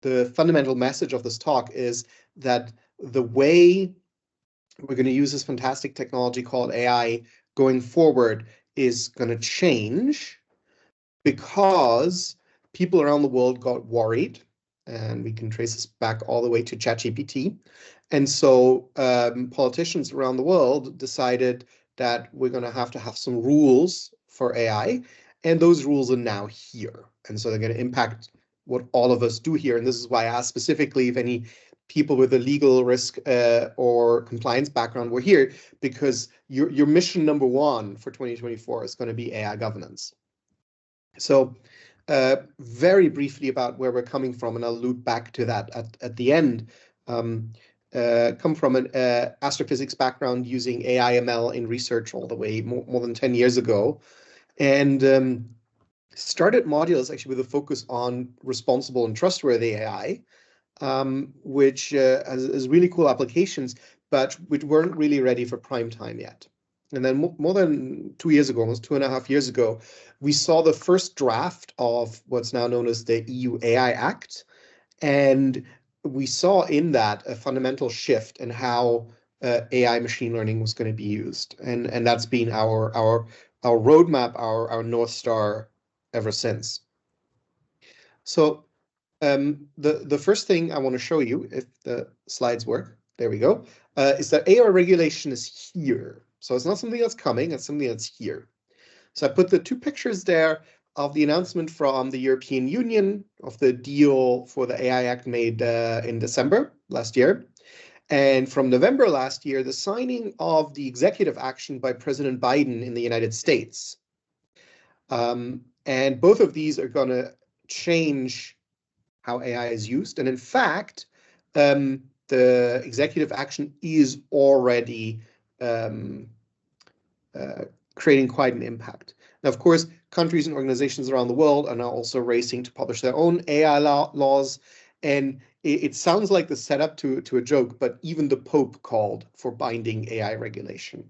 the fundamental message of this talk is that the way we're going to use this fantastic technology called AI going forward is going to change because people around the world got worried, and we can trace this back all the way to ChatGPT. And so politicians around the world decided that we're going to have some rules for AI, and those rules are now here. And so they're going to impact what all of us do here. And this is why I asked specifically if any people with a legal risk or compliance background were here, because your mission number one for 2024 is going to be AI governance. So very briefly about where we're coming from, and I'll loop back to that at the end. Come from an astrophysics background using AI ML in research all the way more than 10 years ago, and started Modulos actually with a focus on responsible and trustworthy AI, which has really cool applications, but which weren't really ready for prime time yet. And then more than 2 years ago, almost 2.5 years ago, we saw the first draft of what's now known as the EU AI Act. And we saw in that a fundamental shift in how AI machine learning was going to be used. And that's been our roadmap, our North Star ever since. So the first thing I want to show you, if the slides work, there we go, is that AI regulation is here. So it's not something that's coming, it's something that's here. So I put the two pictures there of the announcement from the European Union of the deal for the AI Act made in December last year. And from November last year, the signing of the executive action by President Biden in the United States. And both of these are going to change how AI is used. And in fact, the executive action is already creating quite an impact. Now, of course, countries and organizations around the world are now also racing to publish their own AI laws. And it sounds like the setup to a joke, but even the Pope called for binding AI regulation.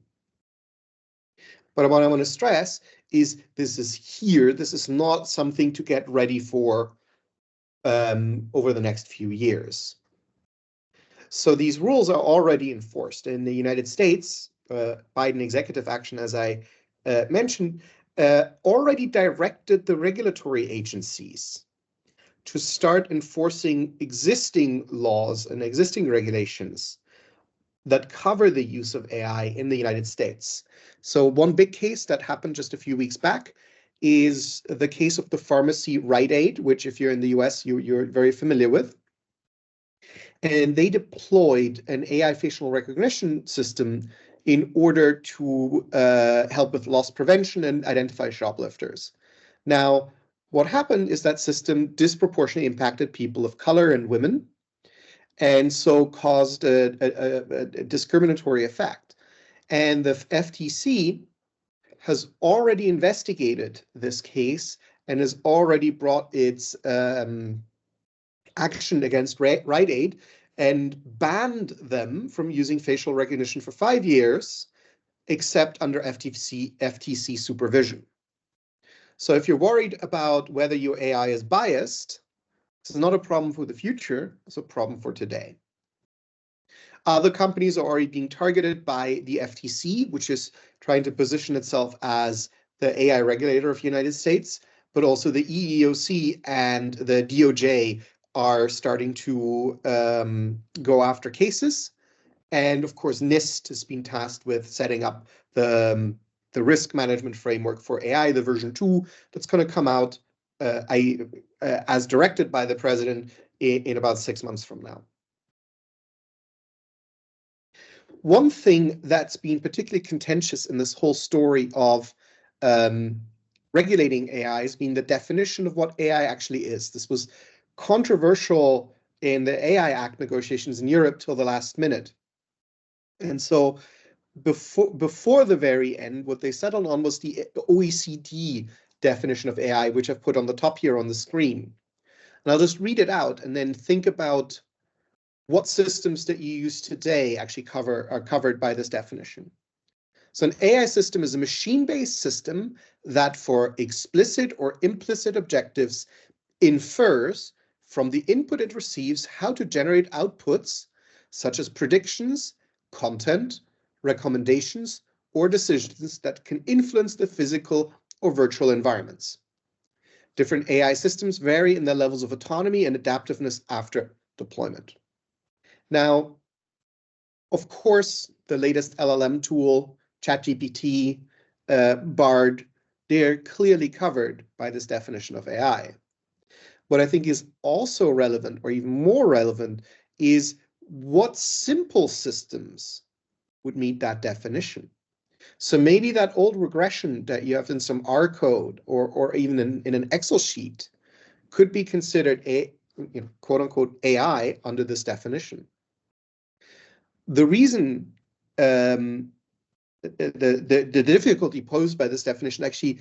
But what I want to stress is this is here. This is not something to get ready for over the next few years. So these rules are already enforced. In the United States, Biden executive action, as I mentioned, already directed the regulatory agencies to start enforcing existing laws and existing regulations that cover the use of AI in the United States. So one big case that happened just a few weeks back is the case of the pharmacy Rite Aid, which if you're in the US, you're very familiar with. And they deployed an AI facial recognition system in order to help with loss prevention and identify shoplifters. Now, what happened is that system disproportionately impacted people of color and women, and so caused a discriminatory effect. And the FTC has already investigated this case and has already brought its action against Rite Aid and banned them from using facial recognition for 5 years, except under FTC supervision. So if you're worried about whether your AI is biased, this is not a problem for the future, it's a problem for today. Other companies are already being targeted by the FTC, which is trying to position itself as the AI regulator of the United States, but also the EEOC and the DOJ are starting to go after cases. And of course, NIST has been tasked with setting up the risk management framework for AI, the version 2, that's going to come out as directed by the president in about 6 months from now. One thing that's been particularly contentious in this whole story of regulating AI has been the definition of what AI actually is. This was controversial in the AI Act negotiations in Europe till the last minute. And so before the very end, what they settled on was the OECD definition of AI, which I've put on the top here on the screen. And I'll just read it out and then think about what systems that you use today actually are covered by this definition. So an AI system is a machine-based system that for explicit or implicit objectives infers from the input it receives how to generate outputs such as predictions, content, recommendations, or decisions that can influence the physical or virtual environments. Different AI systems vary in their levels of autonomy and adaptiveness after deployment. Now, of course, the latest LLM tool, ChatGPT, Bard, they're clearly covered by this definition of AI. What I think is also relevant, or even more relevant, is what simple systems would meet that definition. So maybe that old regression that you have in some R code or even in an Excel sheet could be considered a quote unquote AI under this definition. The reason the difficulty posed by this definition actually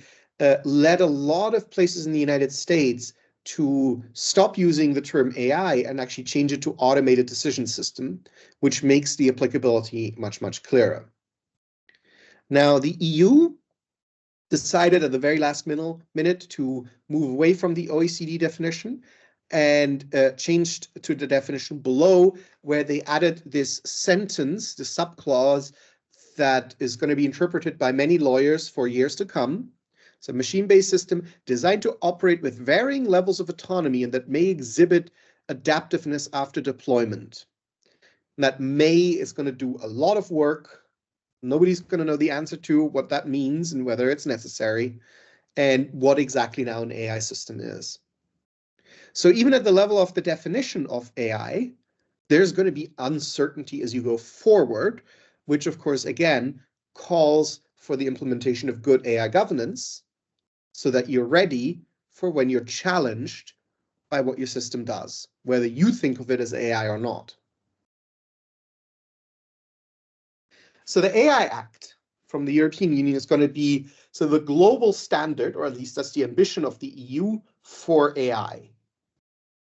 led a lot of places in the United States to stop using the term AI and actually change it to automated decision system, which makes the applicability much, much clearer. Now, the EU decided at the very last minute to move away from the OECD definition and changed to the definition below, where they added this sentence, the subclause, that is going to be interpreted by many lawyers for years to come. It's a machine-based system designed to operate with varying levels of autonomy and that may exhibit adaptiveness after deployment. And that may is going to do a lot of work. Nobody's going to know the answer to what that means and whether it's necessary and what exactly now an AI system is. So even at the level of the definition of AI, there's going to be uncertainty as you go forward, which of course, again, calls for the implementation of good AI governance so that you're ready for when you're challenged by what your system does, whether you think of it as AI or not. So the AI Act from the European Union is going to be the global standard, or at least that's the ambition of the EU for AI.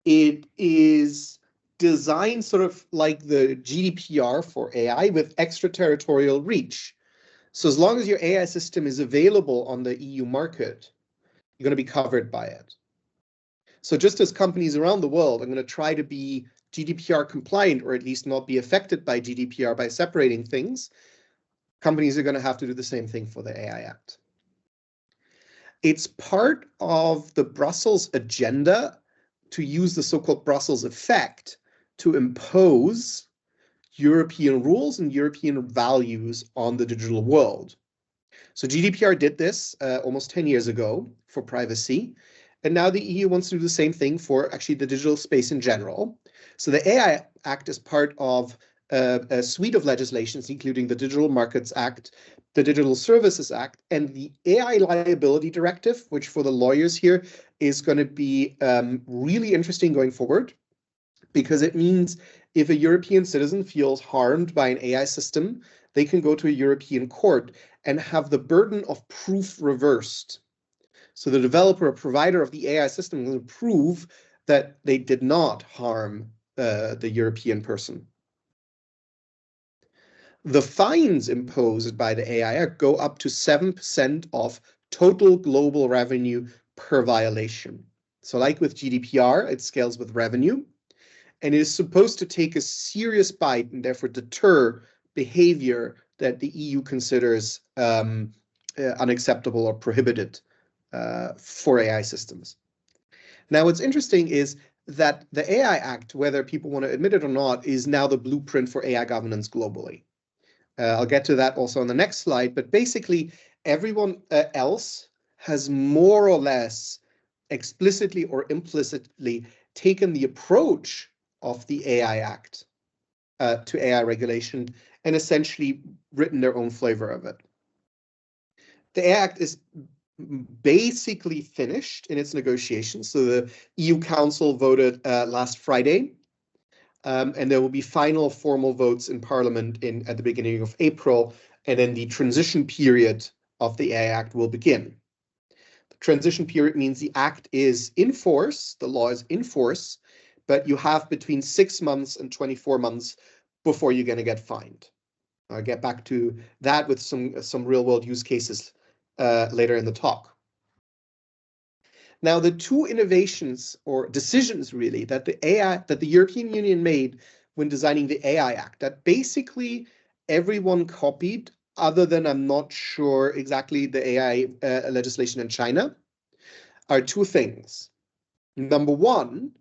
It is designed sort of like the GDPR for AI with extraterritorial reach. So as long as your AI system is available on the EU market, you're going to be covered by it. So just as companies around the world are going to try to be GDPR compliant, or at least not be affected by GDPR by separating things, companies are going to have to do the same thing for the AI Act. It's part of the Brussels agenda to use the so-called Brussels effect to impose European rules and European values on the digital world. So GDPR did this almost 10 years ago for privacy, and now the EU wants to do the same thing for actually the digital space in general. So the AI Act is part of a suite of legislations, including the Digital Markets Act, the Digital Services Act, and the AI Liability Directive, which for the lawyers here is going to be really interesting going forward, because it means if a European citizen feels harmed by an AI system, they can go to a European court and have the burden of proof reversed. So the developer or provider of the AI system will prove that they did not harm the European person. The fines imposed by the AI Act go up to 7% of total global revenue per violation. So like with GDPR, it scales with revenue, and it is supposed to take a serious bite and therefore deter behavior that the EU considers unacceptable or prohibited for AI systems. Now, what's interesting is that the AI Act, whether people want to admit it or not, is now the blueprint for AI governance globally. I'll get to that also on the next slide, but basically everyone else has more or less explicitly or implicitly taken the approach of the AI Act to AI regulation and essentially written their own flavor of it. The AI Act is basically finished in its negotiations. So the EU Council voted last Friday. And there will be final formal votes in Parliament at the beginning of April, and then the transition period of the AI Act will begin. The transition period means the Act is in force, the law is in force, but you have between 6 months and 24 months before you're going to get fined. I'll get back to that with some real-world use cases later in the talk. Now, the two innovations or decisions really that the European Union made when designing the AI Act, that basically everyone copied, other than I'm not sure exactly the AI legislation in China, are two things. Number one,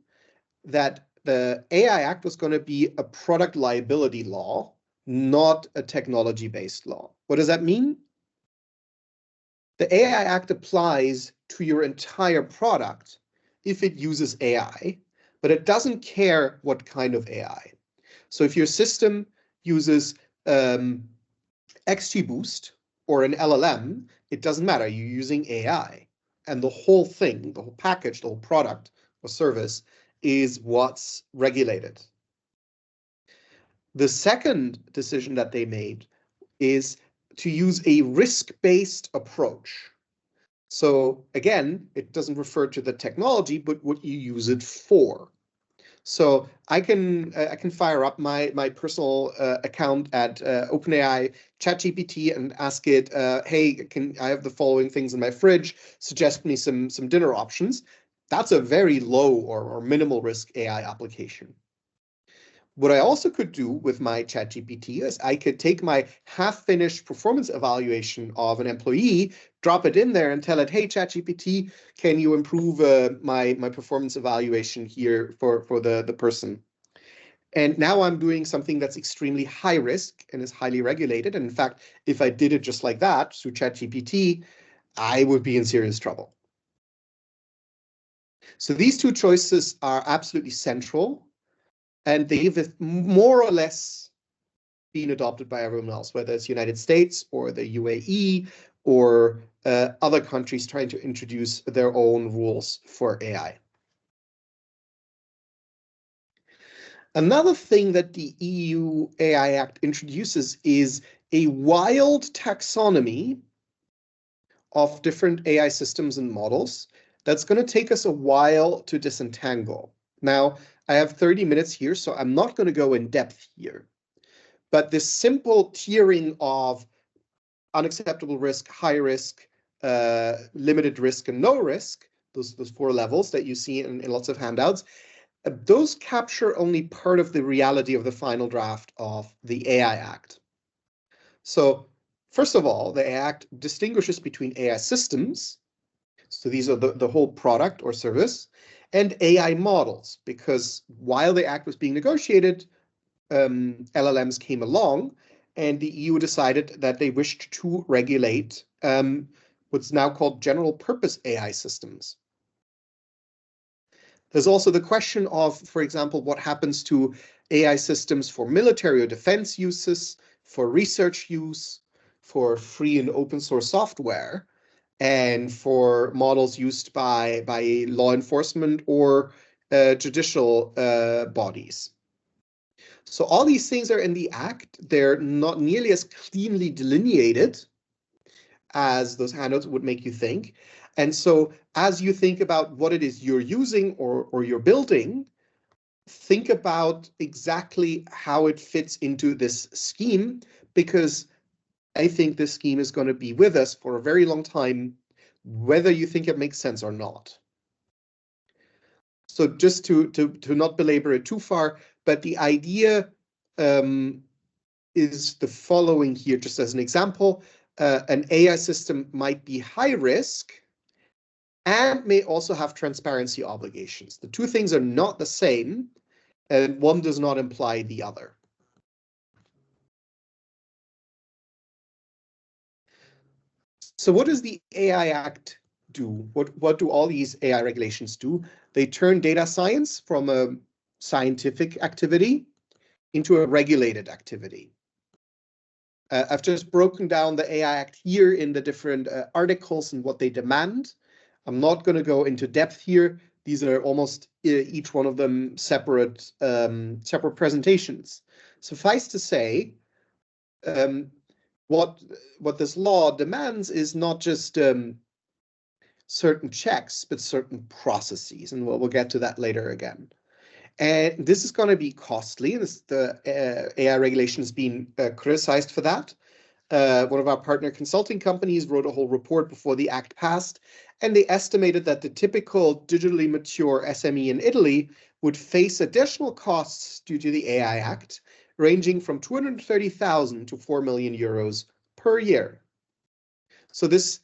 that the AI Act was going to be a product liability law, not a technology-based law. What does that mean? The AI Act applies to your entire product if it uses AI, but it doesn't care what kind of AI. So if your system uses XGBoost or an LLM, it doesn't matter. You're using AI. And the whole thing, the whole package, the whole product or service is what's regulated. The second decision that they made is to use a risk-based approach. So again, it doesn't refer to the technology, but what you use it for. So I can fire up my personal account at OpenAI ChatGPT and ask it, hey, can I have the following things in my fridge? Suggest me some dinner options. That's a very low or minimal risk AI application. What I also could do with my ChatGPT is I could take my half-finished performance evaluation of an employee, drop it in there, and tell it, "Hey, ChatGPT, can you improve my performance evaluation here for the person?" And now I'm doing something that's extremely high risk and is highly regulated. And in fact, if I did it just like that through ChatGPT, I would be in serious trouble. So these two choices are absolutely central. And they've more or less been adopted by everyone else, whether it's United States or the UAE or other countries trying to introduce their own rules for AI. Another thing that the EU AI Act introduces is a wild taxonomy of different AI systems and models that's going to take us a while to disentangle. Now, I have 30 minutes here, so I'm not going to go in depth here. But this simple tiering of unacceptable risk, high risk, limited risk, and no risk, those four levels that you see in lots of handouts, those capture only part of the reality of the final draft of the AI Act. So first of all, the Act distinguishes between AI systems, so these are the whole product or service, and AI models, because while the Act was being negotiated, LLMs came along, and the EU decided that they wished to regulate what's now called general purpose AI systems. There's also the question of, for example, what happens to AI systems for military or defense uses, for research use, for free and open source software, and for models used by law enforcement or judicial bodies. So all these things are in the Act. They're not nearly as cleanly delineated as those handouts would make you think. And so as you think about what it is you're using or you're building, think about exactly how it fits into this scheme, because I think this scheme is going to be with us for a very long time, whether you think it makes sense or not. So just to not belabor it too far, but the idea is the following here, just as an example. An AI system might be high risk and may also have transparency obligations. The two things are not the same, and one does not imply the other. So what does the AI Act do? What do all these AI regulations do? They turn data science from a scientific activity into a regulated activity. I've just broken down the AI Act here in the different articles and what they demand. I'm not going to go into depth here. These are almost each one of them separate presentations. Suffice to say, what this law demands is not just certain checks, but certain processes, and we'll get to that later again. And this is going to be costly, and the AI regulation has been criticized for that. one of our partner consulting companies wrote a whole report before the act passed, and they estimated that the typical digitally mature SME in Italy would face additional costs due to the AI Act, ranging from 230,000 to 4 million euros per year. So these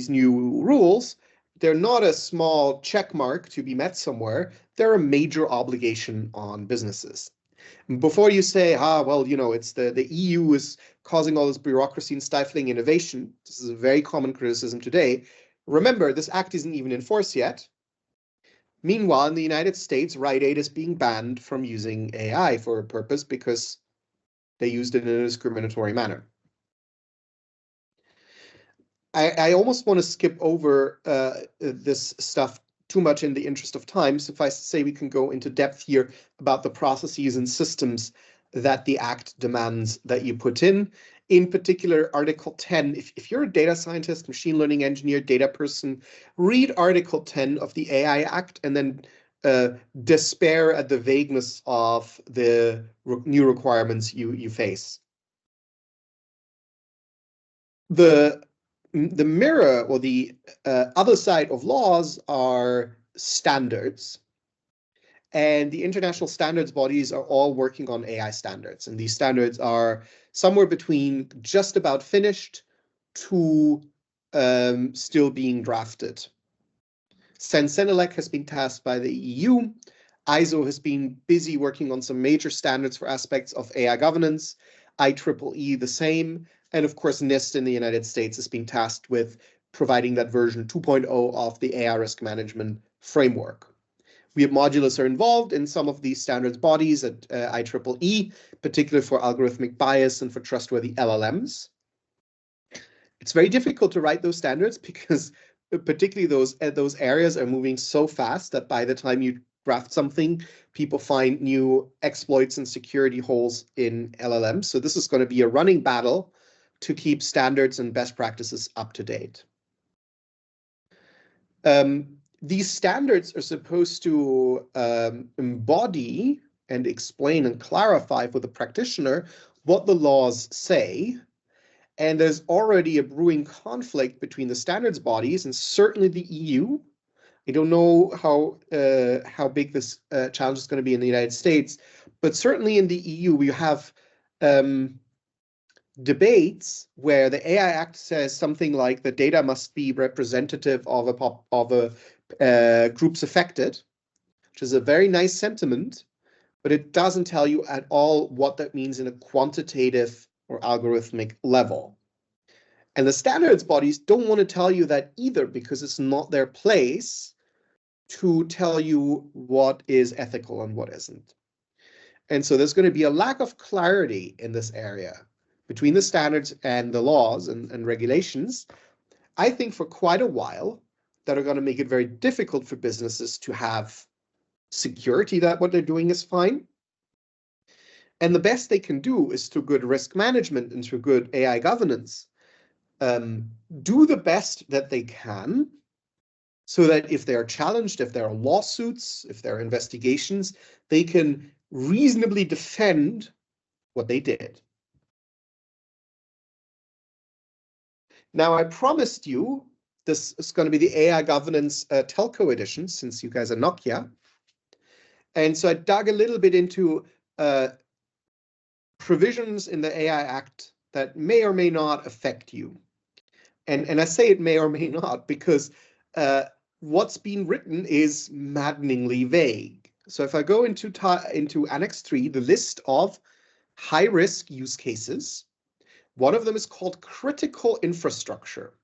new rules, they're not a small check mark to be met somewhere. They're a major obligation on businesses. Before you say, well, it's the EU is causing all this bureaucracy and stifling innovation. This is a very common criticism today. Remember, this act isn't even in force yet. Meanwhile, in the United States, Rite Aid is being banned from using AI for a purpose because they used it in a discriminatory manner. I almost want to skip over this stuff too much in the interest of time. Suffice to say, we can go into depth here about the processes and systems that the Act demands that you put in. In particular, Article 10, if you're a data scientist, machine learning engineer, data person, read Article 10 of the AI Act and then despair at the vagueness of the new requirements you face. The mirror or the other side of laws are standards. And the international standards bodies are all working on AI standards. And these standards are somewhere between just about finished to still being drafted. Sensenelec has been tasked by the EU. ISO has been busy working on some major standards for aspects of AI governance. IEEE the same. And of course, NIST in the United States has been tasked with providing that version 2.0 of the AI risk management framework. We at Modulos are involved in some of these standards bodies at IEEE, particularly for algorithmic bias and for trustworthy LLMs. It's very difficult to write those standards because particularly those areas are moving so fast that by the time you draft something, people find new exploits and security holes in LLMs. So this is going to be a running battle to keep standards and best practices up to date. These standards are supposed to embody and explain and clarify for the practitioner what the laws say. And there's already a brewing conflict between the standards bodies and certainly the EU. I don't know how big this challenge is going to be in the United States, but certainly in the EU, we have debates where the AI Act says something like the data must be representative of groups affected, which is a very nice sentiment, but it doesn't tell you at all what that means in a quantitative or algorithmic level. And the standards bodies don't want to tell you that either because it's not their place to tell you what is ethical and what isn't. And so there's going to be a lack of clarity in this area between the standards and the laws and regulations, I think for quite a while, that are going to make it very difficult for businesses to have security that what they're doing is fine. And the best they can do is through good risk management and through good AI governance, do the best that they can so that if they are challenged, if there are lawsuits, if there are investigations, they can reasonably defend what they did. Now, I promised you this is going to be the AI governance telco edition, since you guys are Nokia. And so I dug a little bit into provisions in the AI Act that may or may not affect you. And I say it may or may not because what's been written is maddeningly vague. So if I go into Annex 3, the list of high-risk use cases, one of them is called critical infrastructure.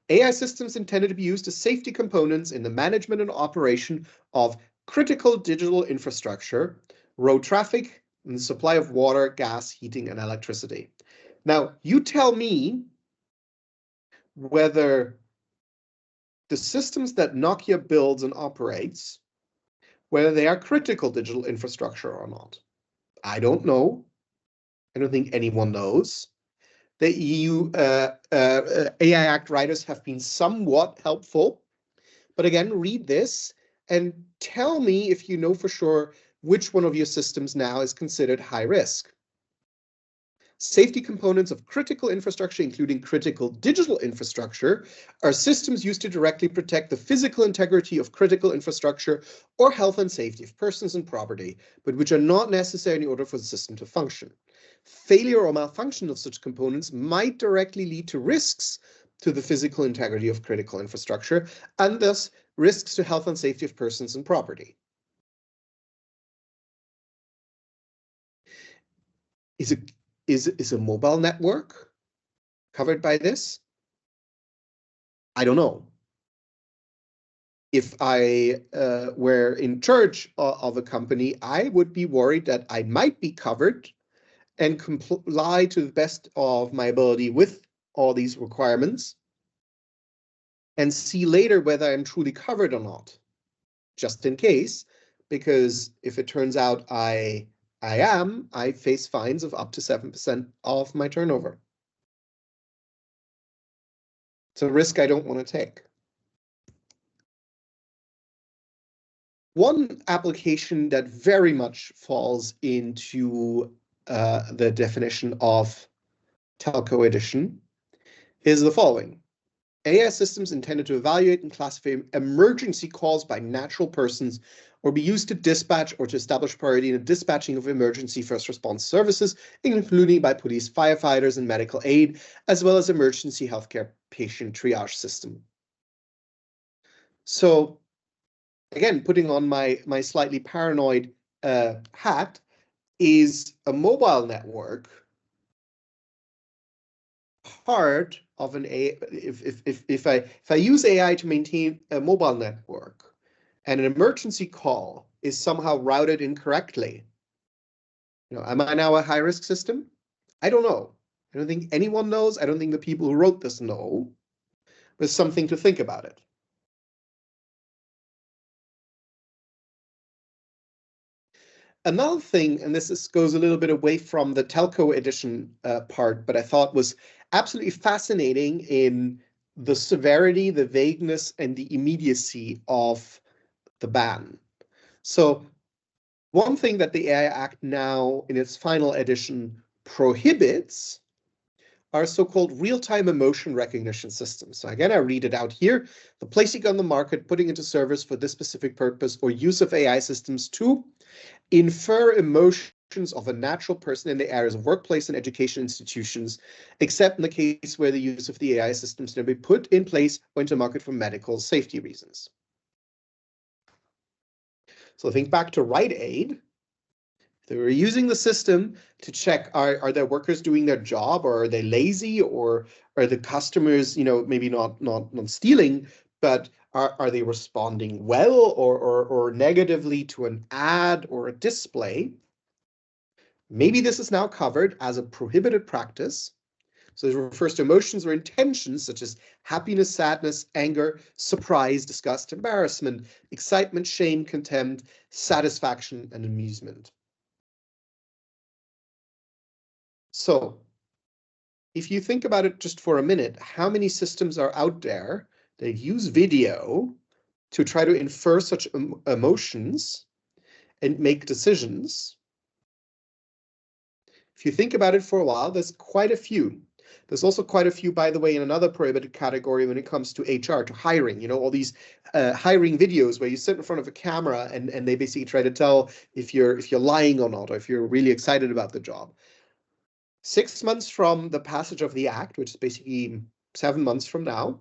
AI systems intended to be used as safety components in the management and operation of critical digital infrastructure, road traffic, and the supply of water, gas, heating, and electricity. Now, you tell me whether the systems that Nokia builds and operates, whether they are critical digital infrastructure or not. I don't know. I don't think anyone knows. The EU AI Act writers have been somewhat helpful. But again, read this and tell me if you know for sure which one of your systems now is considered high risk. Safety components of critical infrastructure, including critical digital infrastructure, are systems used to directly protect the physical integrity of critical infrastructure or health and safety of persons and property, but which are not necessary in order for the system to function. Failure or malfunction of such components might directly lead to risks to the physical integrity of critical infrastructure, and thus risks to health and safety of persons and property. Is a mobile network covered by this? I don't know. If I were in charge of a company, I would be worried that I might be covered and comply to the best of my ability with all these requirements and see later whether I'm truly covered or not, just in case, because if it turns out I face fines of up to 7% of my turnover. It's a risk I don't want to take. One application that very much falls into the definition of Telco edition is the following. AI systems intended to evaluate and classify emergency calls by natural persons or be used to dispatch or to establish priority in the dispatching of emergency first response services, including by police, firefighters, and medical aid, as well as emergency healthcare patient triage system. So again, putting on my slightly paranoid hat, is a mobile network part of an AI? If I use AI to maintain a mobile network and an emergency call is somehow routed incorrectly, am I now a high-risk system? I don't know. I don't think anyone knows. I don't think the people who wrote this know. There's something to think about it. Another thing, and goes a little bit away from the Telco edition part, but I thought was absolutely fascinating in the severity, the vagueness, and the immediacy of the ban. So one thing that the AI Act now, in its final edition, prohibits are so-called real-time emotion recognition systems. So again, I read it out here. The placing on the market, putting into service for this specific purpose, or use of AI systems to infer emotions of a natural person in the areas of workplace and education institutions, except in the case where the use of the AI systems can be put in place or into market for medical safety reasons. So think back to Rite Aid. They were using the system to check, are their workers doing their job, or are they lazy, or are the customers, maybe not stealing, but are they responding well or negatively to an ad or a display? Maybe this is now covered as a prohibited practice. So it refers to emotions or intentions such as happiness, sadness, anger, surprise, disgust, embarrassment, excitement, shame, contempt, satisfaction, and amusement. So if you think about it just for a minute, how many systems are out there that use video to try to infer such emotions and make decisions? If you think about it for a while, there's quite a few. There's also quite a few, by the way, in another prohibited category when it comes to HR, to hiring, all these hiring videos where you sit in front of a camera and they basically try to tell if you're lying or not, or if you're really excited about the job. 6 months from the passage of the Act, which is basically 7 months from now,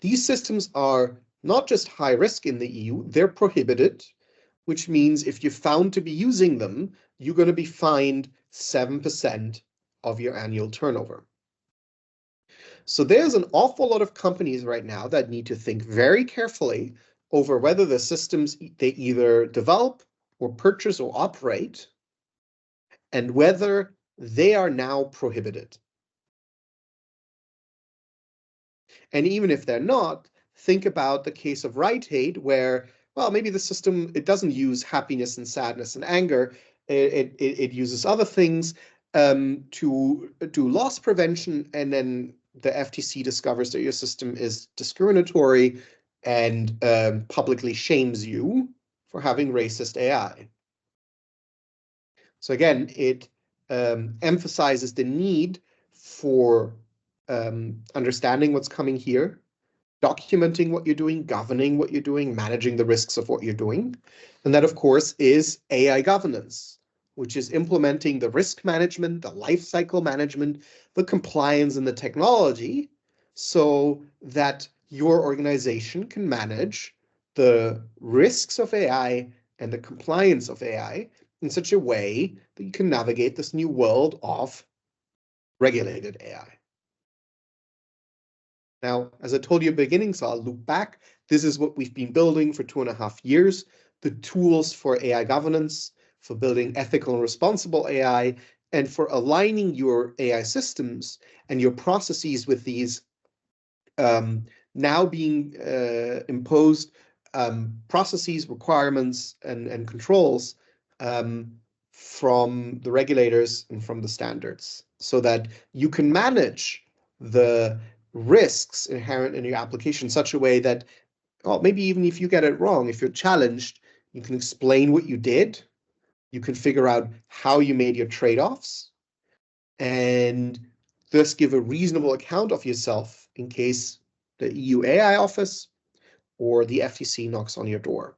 these systems are not just high risk in the EU, they're prohibited, which means if you're found to be using them, you're going to be fined 7% of your annual turnover. So there's an awful lot of companies right now that need to think very carefully over whether the systems they either develop or purchase or operate, and whether they are now prohibited. And even if they're not, think about the case of Rite Aid, where, well, maybe the system, it doesn't use happiness and sadness and anger. It uses other things to do loss prevention, and then the FTC discovers that your system is discriminatory and publicly shames you for having racist AI. So again, it emphasizes the need for understanding what's coming here, documenting what you're doing, governing what you're doing, managing the risks of what you're doing. And that, of course, is AI governance, which is implementing the risk management, the life cycle management, the compliance, and the technology so that your organization can manage the risks of AI and the compliance of AI in such a way that you can navigate this new world of regulated AI. Now, as I told you at the beginning, so I'll loop back, this is what we've been building for 2.5 years, the tools for AI governance, for building ethical and responsible AI, and for aligning your AI systems and your processes with these now being imposed processes, requirements, and controls from the regulators and from the standards, so that you can manage the risks inherent in your application in such a way that, well, maybe even if you get it wrong, if you're challenged, you can explain what you did, you can figure out how you made your trade-offs, and thus give a reasonable account of yourself in case the EU AI office or the FTC knocks on your door.